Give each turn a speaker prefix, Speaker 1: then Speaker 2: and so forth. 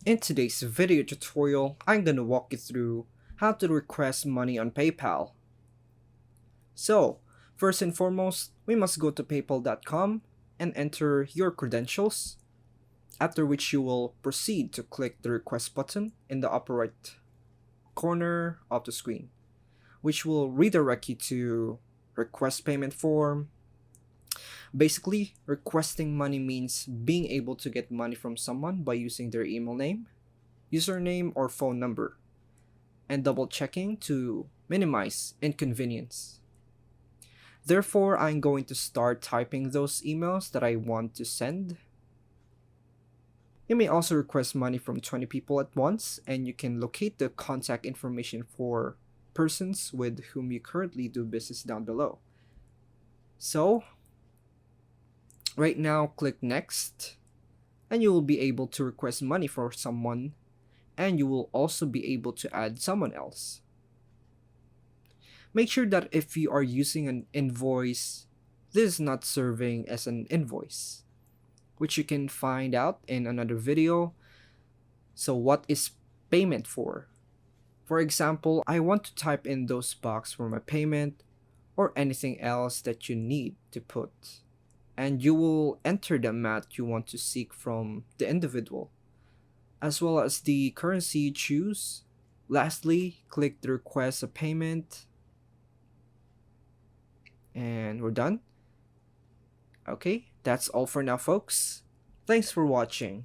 Speaker 1: In today's video tutorial, I'm gonna walk you through how to request money on PayPal. So, first and foremost, we must go to paypal.com and enter your credentials, after which you will proceed to click the request button in the upper right corner of the screen, which will redirect you to request payment form. Basically, requesting money means being able to get money from someone by using their email name, username, or phone number, and double checking to minimize inconvenience. Therefore, I'm going to start typing those emails that I want to send. You may also request money from 20 people at once, and you can locate the contact information for persons with whom you currently do business down below. So, right now, click Next, and you will be able to request money for someone, and you will also be able to add someone else. Make sure that if you are using an invoice, this is not serving as an invoice, which you can find out in another video. So what is payment for? For example, I want to type in those box for my payment or anything else that you need to put. And you will enter the amount you want to seek from the individual, as well as the currency you choose. Lastly, click the request a payment, and we're done. Okay, that's all for now, folks. Thanks for watching.